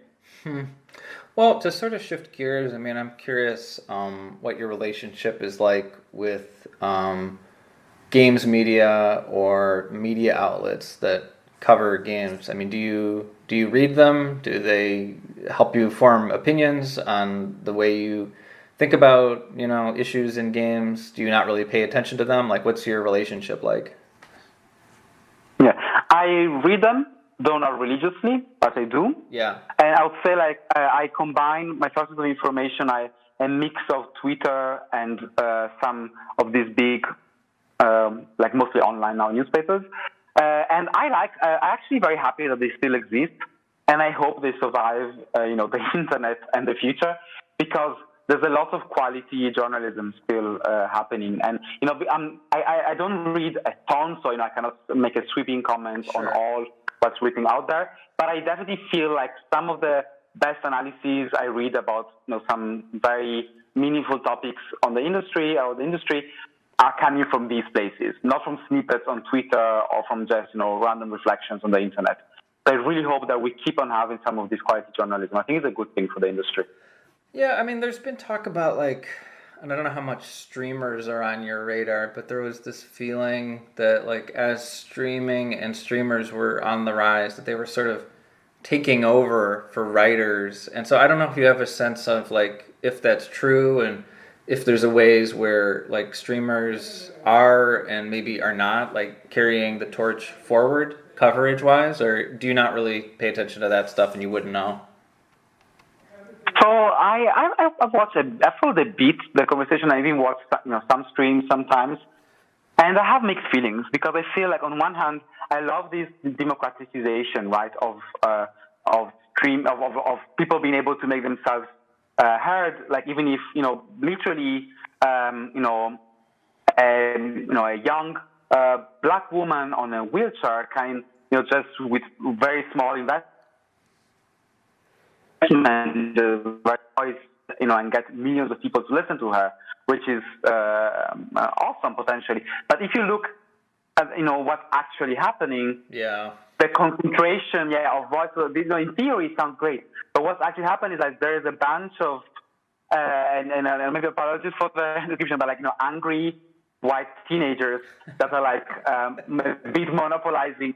S2: Well, to sort of shift gears, I mean, I'm curious what your relationship is like with games media or media outlets that cover games? I mean, do you read them? Do they help you form opinions on the way you think about, issues in games? Do you not really pay attention to them? Like, what's your relationship like?
S1: Yeah, I read them, though not religiously, but I do.
S2: Yeah.
S1: And I would say, like, I combine my sources of information, a mix of Twitter and some of these big, like mostly online now, newspapers. And I'm actually very happy that they still exist. And I hope they survive, the internet and the future, because there's a lot of quality journalism still happening. And, I don't read a ton, so, I cannot make a sweeping comment on all what's written out there. But I definitely feel like some of the best analyses I read about, some very meaningful topics on the industry are coming from these places, not from snippets on Twitter or from just, random reflections on the internet. So I really hope that we keep on having some of this quality journalism. I think it's a good thing for the industry.
S2: Yeah, I mean, there's been talk about, like, and I don't know how much streamers are on your radar, but there was this feeling that, like, as streaming and streamers were on the rise, that they were sort of taking over for writers. And so I don't know if you have a sense of, like, if that's true, and if there's a ways where, like, streamers are and maybe are not, like, carrying the torch forward coverage-wise, or do you not really pay attention to that stuff and you wouldn't know?
S1: So I've watched I followed a bit the conversation. I even watched some streams sometimes, and I have mixed feelings because I feel like on one hand I love this democratization, right, of people being able to make themselves heard. Like even if literally a young black woman on a wheelchair can just with very small investment. And voice, and get millions of people to listen to her, which is awesome potentially. But if you look at what's actually happening, the concentration, of voice, in theory it sounds great, but what's actually happening is that there is a bunch of and maybe apologies for the description, but angry white teenagers that are a bit monopolizing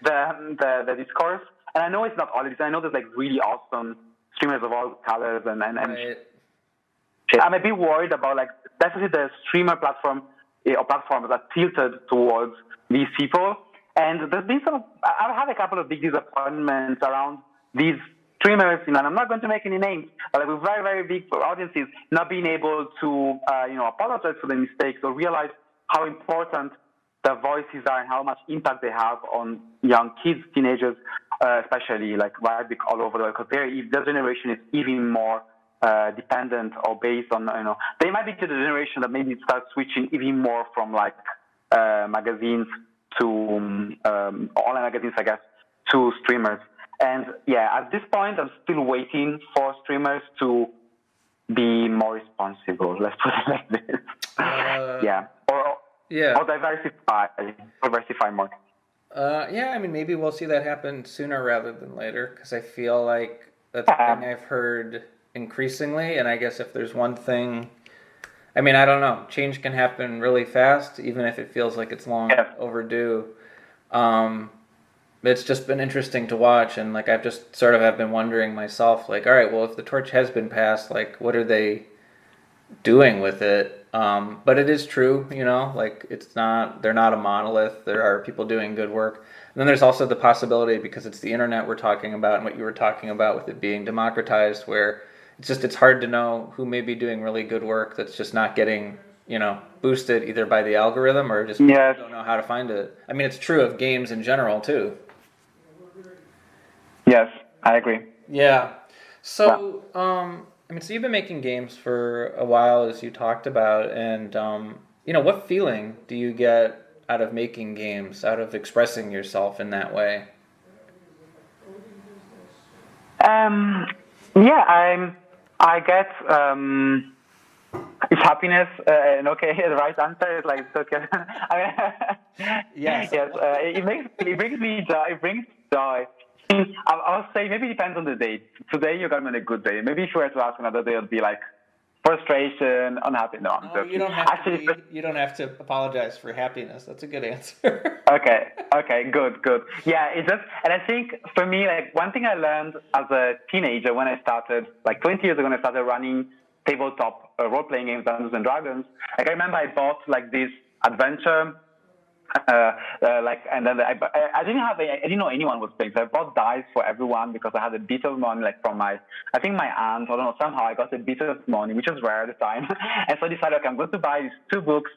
S1: the discourse. And I know it's not all this. I know there's really awesome streamers of all colors and
S2: right.
S1: I'm a bit worried about definitely the streamer platform or platforms are tilted towards these people. And there's been I've had a couple of big disappointments around these streamers, and I'm not going to make any names, but with very, very big audiences not being able to apologize for the mistakes or realize how important their voices are and how much impact they have on young kids, teenagers, especially right all over the world, because their generation is even more dependent or based on, they might be the generation that maybe starts switching even more from magazines to online magazines, I guess, to streamers. And at this point, I'm still waiting for streamers to be more responsible. Let's put it like this. Or diversify more.
S2: I mean, maybe we'll see that happen sooner rather than later, because I feel like that's the thing I've heard increasingly. And I guess if there's one thing, I mean, I don't know, change can happen really fast, even if it feels like it's long overdue. It's just been interesting to watch, and I've just sort of have been wondering myself, all right, well, if the torch has been passed, what are they doing with it? But it is true, they're not a monolith. There are people doing good work. And then there's also the possibility, because it's the internet we're talking about and what you were talking about with it being democratized, where it's hard to know who may be doing really good work that's just not getting, boosted either by the algorithm or just people don't know how to find it. I mean, it's true of games in general too.
S1: Yes, I agree.
S2: Yeah. So, so you've been making games for a while, as you talked about, and, what feeling do you get out of making games, out of expressing yourself in that way?
S1: I get, is happiness the right answer? Is it's okay.
S2: Yes.
S1: Yes. It brings me joy. It brings joy. I'll say maybe it depends on the day. Today you got me on a good day. Maybe if you were to ask another day, it'd be frustration, unhappy. No, I'm
S2: No,
S1: joking.
S2: actually, you don't have to apologize for happiness. That's a good answer.
S1: Okay, good. Yeah, and I think for me, like one thing I learned as a teenager when I started, like 20 years ago, when I started running tabletop role-playing games, Dungeons and Dragons. Like I remember I bought like this adventure. And then I didn't know anyone was playing, so I bought dice for everyone because I had a bit of money, like from I think my aunt, I don't know, somehow I got a bit of money, which was rare at the time, and so I decided, okay, I'm going to buy these 2 books,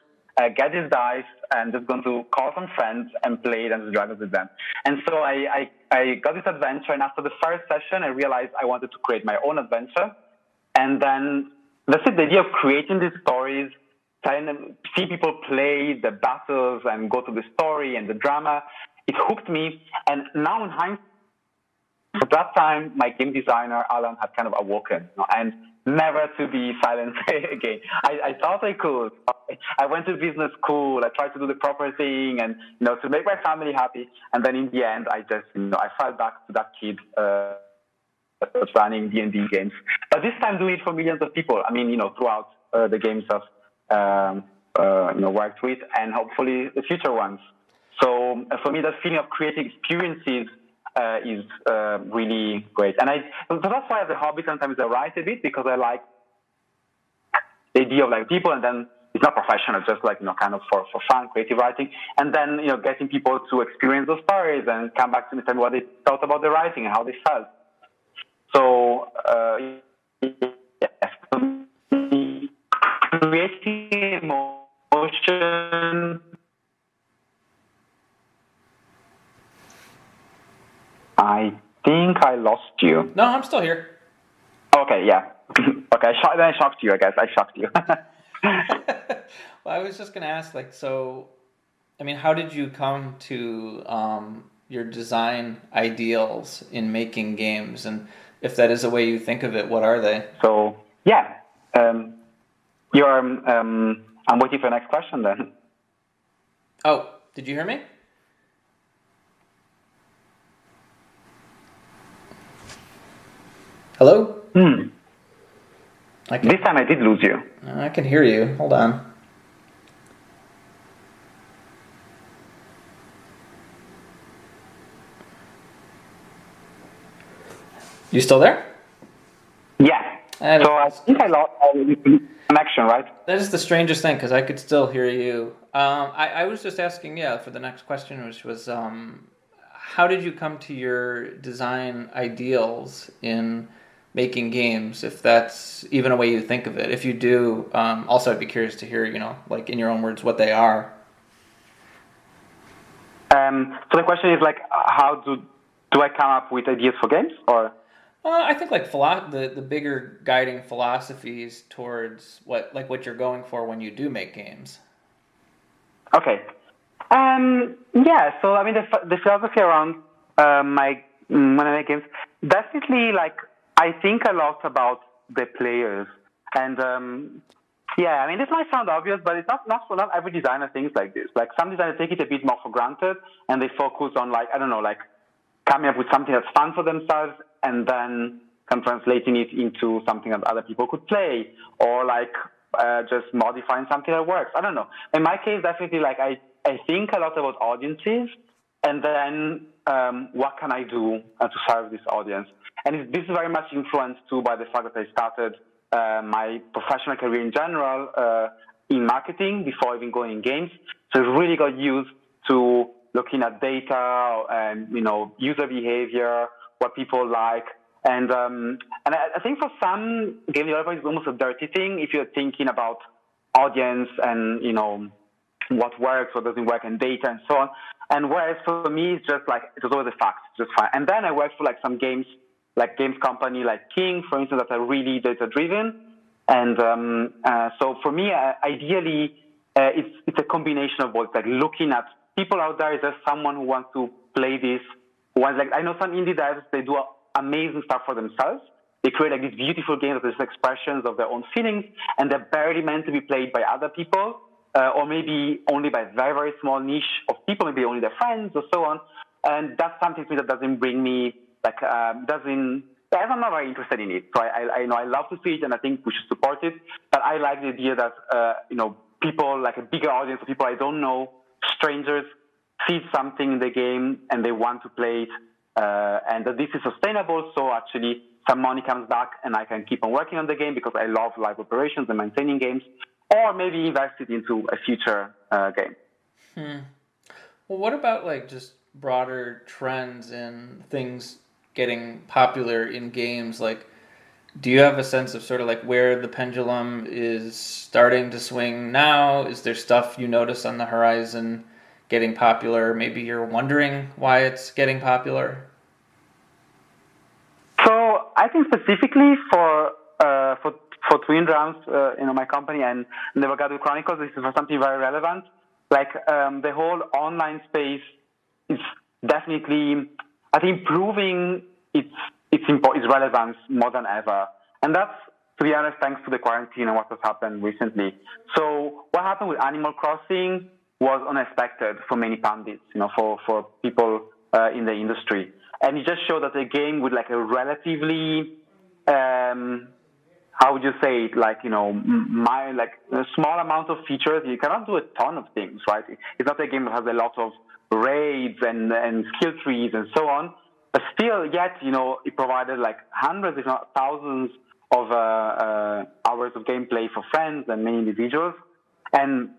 S1: get these dice, and just going to call some friends and play Dungeons and Dragons with them. And so I got this adventure, and after the first session, I realized I wanted to create my own adventure, and then that's it, the idea of creating these stories, see people play the battles and go to the story and the drama. It hooked me. And now in hindsight, at that time, my game designer, Allan, had kind of awoken, and never to be silent again. I thought I could. I went to business school. I tried to do the proper thing and, to make my family happy. And then in the end, I just, I fell back to that kid that was running D&D games. But this time doing it for millions of people. I mean, throughout the games of worked with, and hopefully the future ones. So for me, that feeling of creating experiences is really great. And so that's why as a hobby sometimes I write a bit, because I like the idea of like people, and then it's not professional, just like, kind of for fun, creative writing. And then, getting people to experience those stories and come back to me, tell me what they thought about the writing and how they felt. So, creating emotion. I think I lost you.
S2: No, I'm still here.
S1: Okay, yeah. Okay, then I shocked you, I guess. I shocked you.
S2: Well, I was just going to ask, how did you come to your design ideals in making games? And if that is the way you think of it, what are they?
S1: So, yeah. I'm waiting for the next question then.
S2: Oh, did you hear me? Hello?
S1: This time I did lose you.
S2: I can hear you. Hold on. You still there?
S1: Yeah. So I think I lost connection, right?
S2: That is the strangest thing, because I could still hear you. I was just asking, for the next question, which was, how did you come to your design ideals in making games, if that's even a way you think of it? If you do, also I'd be curious to hear, in your own words, what they are.
S1: So the question is how do I come up with ideas for games, or?
S2: I think the bigger guiding philosophies towards what you're going for when you do make games.
S1: Okay. Yeah. So I mean, the philosophy around when I make games, definitely I think a lot about the players, and I mean, this might sound obvious, but it's not every designer thinks like this. Like some designers take it a bit more for granted, and they focus on coming up with something that's fun for themselves, and then translating it into something that other people could play, or just modifying something that works. I don't know. In my case, definitely I think a lot about audiences, and then what can I do to serve this audience? And this is very much influenced too by the fact that I started my professional career in general in marketing before even going in games. So I really got used to looking at data and user behavior, what people like, and I think for some game developers it's almost a dirty thing if you're thinking about audience and what works, what doesn't work, and data and so on. And whereas for me it's just it was always a fact, just fine. And then I worked for some games company like King, for instance, that are really data driven. And so for me, ideally, it's a combination of both. Looking at people out there, is there someone who wants to play this? I know some indie devs, they do amazing stuff for themselves. They create these beautiful games with expressions of their own feelings, and they're barely meant to be played by other people, or maybe only by a very, very small niche of people, maybe only their friends or so on. And that's something to me that doesn't bring me, I'm not very interested in it. So I love to see it, and I think we should support it. But I like the idea that people, like a bigger audience of people I don't know, strangers, see something in the game and they want to play it, and that this is sustainable. So actually, some money comes back, and I can keep on working on the game because I love live operations and maintaining games, or maybe invest it into a future game.
S2: Well, what about like just broader trends in things getting popular in games? Like, do you have a sense of sort of like where the pendulum is starting to swing now? Is there stuff you notice on the horizon getting popular? Maybe you're wondering why it's getting popular?
S1: So I think specifically for Twin Drums, my company, and the Videogame Chronicles, this is something very relevant. Like the whole online space is definitely, I think, proving its relevance more than ever, and that's, to be honest, thanks to the quarantine and what has happened recently. So what happened with Animal Crossing was unexpected for many pundits, for people in the industry, and it just showed that a game with like a relatively how would you say it? Like, a small amount of features. You cannot do a ton of things, right? It's not a game that has a lot of raids and skill trees and so on. But still, yet, it provided like hundreds, if not thousands, of hours of gameplay for friends and many individuals. And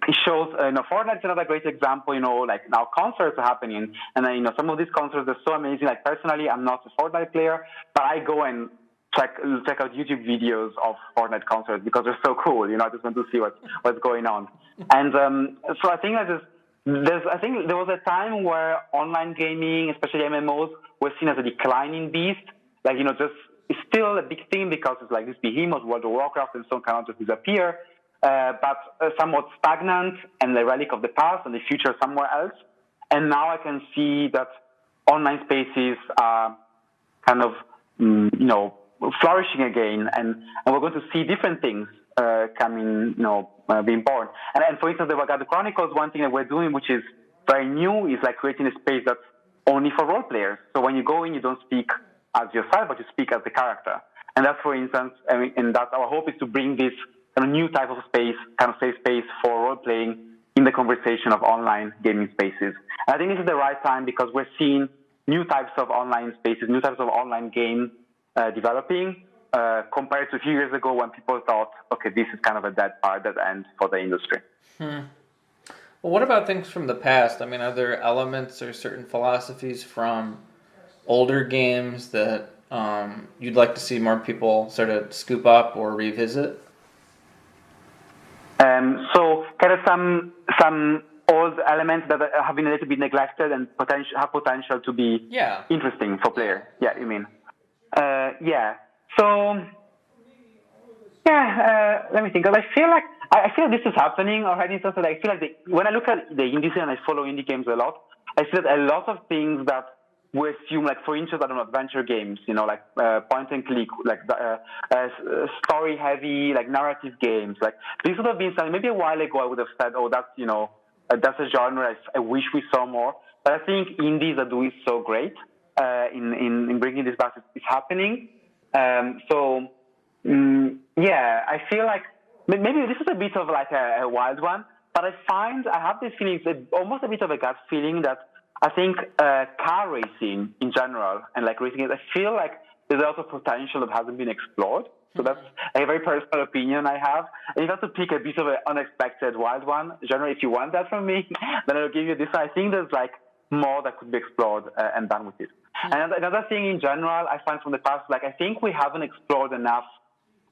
S1: it shows, Fortnite is another great example, like now concerts are happening. And, some of these concerts are so amazing. Like, personally, I'm not a Fortnite player, but I go and check out YouTube videos of Fortnite concerts because they're so cool. I just want to see what's going on. And so I think that I think there was a time where online gaming, especially MMOs, were seen as a declining beast. Like, just it's still a big thing because it's like this behemoth, World of Warcraft, and so on cannot just disappear. But somewhat stagnant and a relic of the past, and the future somewhere else. And now I can see that online spaces are kind of, flourishing again, and we're going to see different things coming, being born. And for instance, the Videogame Chronicles, one thing that we're doing, which is very new, is like creating a space that's only for role players. So when you go in, you don't speak as yourself, but you speak as the character. And that's, for instance, and that's our hope, is to bring this kind of new type of space, kind of safe space for role playing in the conversation of online gaming spaces. And I think this is the right time because we're seeing new types of online spaces, new types of online games developing compared to a few years ago when people thought, okay, this is kind of a dead end for the industry.
S2: Well, what about things from the past? I mean, are there elements or certain philosophies from older games that you'd like to see more people sort of scoop up or revisit?
S1: So kind of some old elements that have been a little bit neglected and have potential to be interesting for players. Yeah, you mean? So let me think. Because I feel this is happening already. So I feel like when I look at the indie scene and I follow indie games a lot, I feel that a lot of things that we assume, like for instance, I don't know, adventure games, like point and click, like story heavy, like narrative games, like these would have been something. Maybe a while ago I would have said, oh, that's that's a genre I wish we saw more. But I think indies are doing so great in bringing this back. It's happening. I feel like maybe this is a bit of like a wild one, but I have this feeling, almost a bit of a gut feeling that I think car racing in general and like racing games, I feel like there's a lot of potential that hasn't been explored. So that's a very personal opinion I have. And if I have to pick a bit of an unexpected wild one, genre, if you want that from me, then I'll give you this. I think there's like more that could be explored and done with it. And another thing in general I find from the past, like I think we haven't explored enough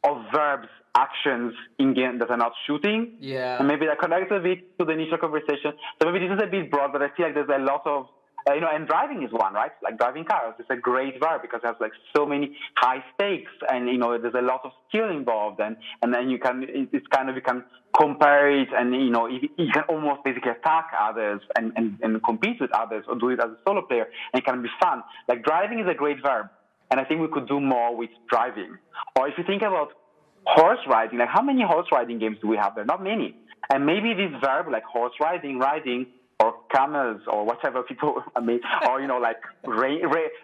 S1: of verbs, actions in games that are not shooting.
S2: Yeah.
S1: And maybe that connects a bit to the initial conversation. So maybe this is a bit broad, but I feel like there's a lot of, and driving is one, right? Like driving cars. It's a great verb because it has like so many high stakes and, there's a lot of skill involved and then you can compare it and, you can almost basically attack others and compete with others or do it as a solo player and it can be fun. Like driving is a great verb. And I think we could do more with driving. Or if you think about horse riding, like how many horse riding games do we have there? Not many. And maybe this verb, like horse riding, or camels or whatever people or like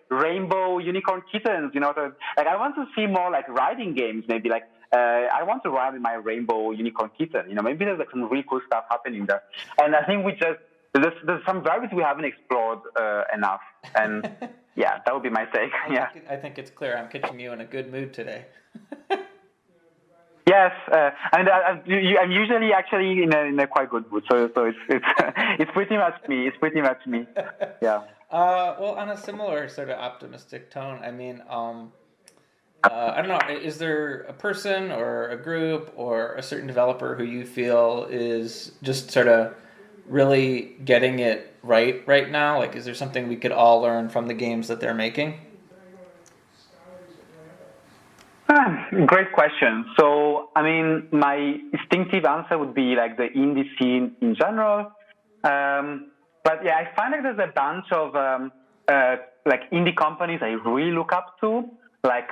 S1: rainbow unicorn kittens. So, like I want to see more like riding games. Maybe like I want to ride with my rainbow unicorn kitten. Maybe there's like some really cool stuff happening there. And I think there's some variables we haven't explored enough. And yeah, that would be my take.
S2: I think it's clear I'm catching you in a good mood today.
S1: Yes, and I'm usually actually in a quite good mood, so it's it's pretty much me. It's pretty much me. Yeah.
S2: Well, on a similar sort of optimistic tone, I mean, I don't know. Is there a person or a group or a certain developer who you feel is just sort of really getting it right now? Like, is there something we could all learn from the games that they're making?
S1: Great question. So, I mean, my instinctive answer would be like the indie scene in general. But yeah, I find like there's a bunch of like indie companies I really look up to, like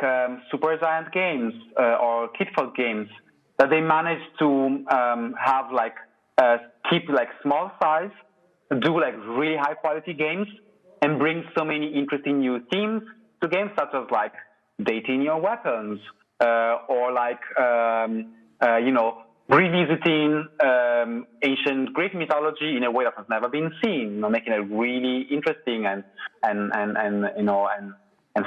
S1: Supergiant Games or Kitfold Games, that they manage to have like keep like small size, do like really high quality games, and bring so many interesting new themes to games, such as like dating your weapons, or like revisiting ancient Greek mythology in a way that has never been seen, making it really interesting and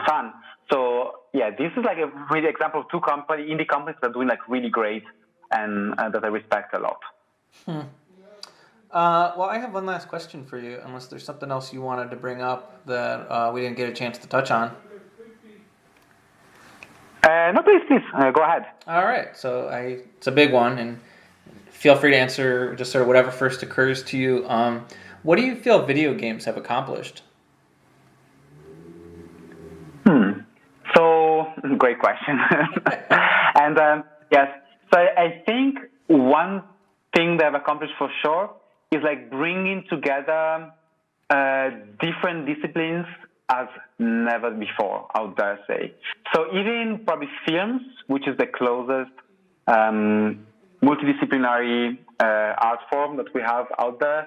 S1: fun. So yeah, this is like a really example of two indie companies that are doing like really great and that I respect a lot.
S2: Well, I have one last question for you, unless there's something else you wanted to bring up that we didn't get a chance to touch on.
S1: No, please, go ahead.
S2: All right, so it's a big one, and feel free to answer just sort of whatever first occurs to you. What do you feel video games have accomplished?
S1: So, great question. And yes, so I think one thing they've accomplished for sure is like bringing together different disciplines as never before, I would dare say. So even probably films, which is the closest multidisciplinary art form that we have out there,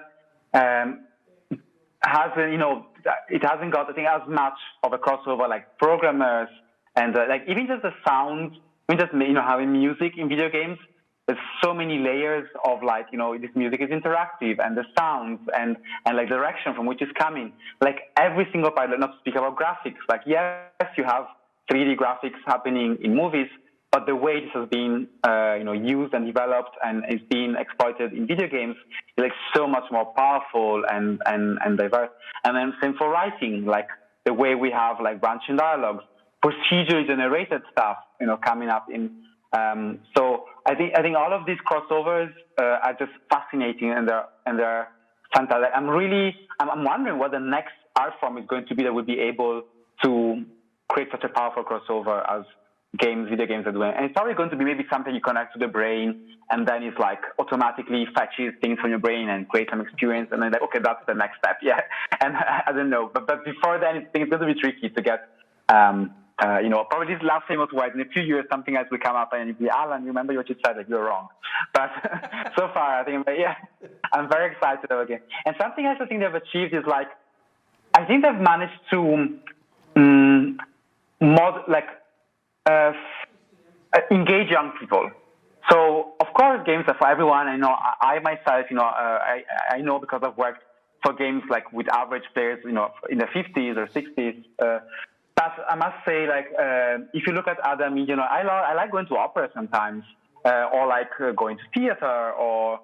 S1: it hasn't got, I think, as much of a crossover like programmers and like even just the sound, having music in video games. There's so many layers of like, this music is interactive and the sounds and like direction from which it's coming. Like every single part, not to speak about graphics, like yes, you have 3D graphics happening in movies, but the way this has been, used and developed and is being exploited in video games is like so much more powerful and diverse. And then same for writing, like the way we have like branching dialogues, procedurally generated stuff, coming up in. So I think all of these crossovers are just fascinating and they're fantastic. I'm wondering what the next art form is going to be that will be able to create such a powerful crossover as video games are doing. And it's probably going to be maybe something you connect to the brain and then it's like automatically fetches things from your brain and creates some experience. And then like, okay, that's the next step. Yeah. And I don't know, but before then, it's going to be tricky to get, probably this last famous word. In a few years, something else will come up and you'll be, Alan, remember what you said? Like, you're wrong. But so far, I think, I'm very excited about it. And something else I think they've achieved is like, I think they've managed to engage young people. So, of course, games are for everyone. I know I myself, I know because I've worked for games like with average players, in the 50s or 60s. But I must say, like, if you look at other media, I like going to opera sometimes, or like going to theater, or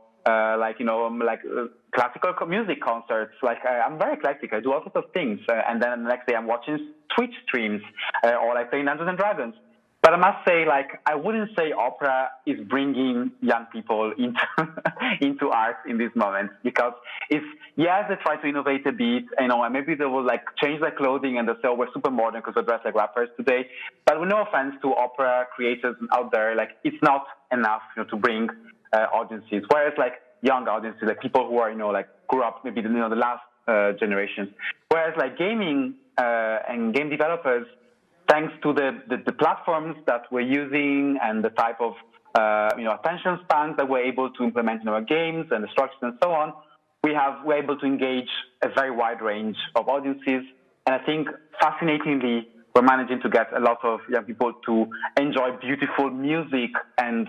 S1: classical music concerts. Like, I'm very eclectic. I do all sorts of things. And then the next day I'm watching Twitch streams, or like playing Dungeons and Dragons. But I must say, like, I wouldn't say opera is bringing young people into art in this moment, because they try to innovate a bit, and maybe they will like change their clothing and they say, oh, we're super modern because we dress like rappers today. But with no offense to opera creators out there, like it's not enough, to bring audiences. Whereas like young audiences, like people who are like grew up maybe the last generation. Whereas like gaming and game developers, thanks to the platforms that we're using and the type of attention spans that we're able to implement in our games and the structures and so on, we're able to engage a very wide range of audiences. And I think fascinatingly, we're managing to get a lot of young people to enjoy beautiful music and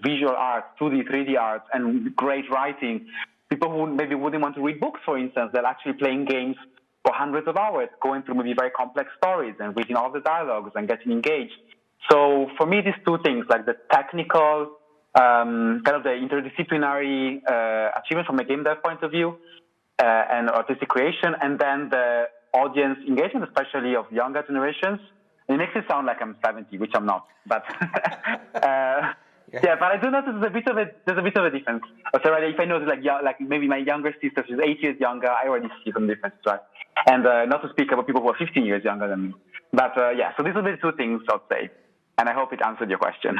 S1: visual art, 2D, 3D art, and great writing. People who maybe wouldn't want to read books, for instance, they're actually playing games for hundreds of hours, going through maybe very complex stories and reading all the dialogues and getting engaged. So for me, these two things, like the technical, kind of the interdisciplinary achievement from a game dev point of view, and artistic creation, and then the audience engagement, especially of younger generations. It makes it sound like I'm 70, which I'm not. But yeah, but I do notice there's a bit of a difference. So if I notice like maybe my younger sister, she's 8 years younger, I already see some difference, right? And not to speak about people who are 15 years younger than me. But yeah, so these are the two things I'd say. And I hope it answered your question.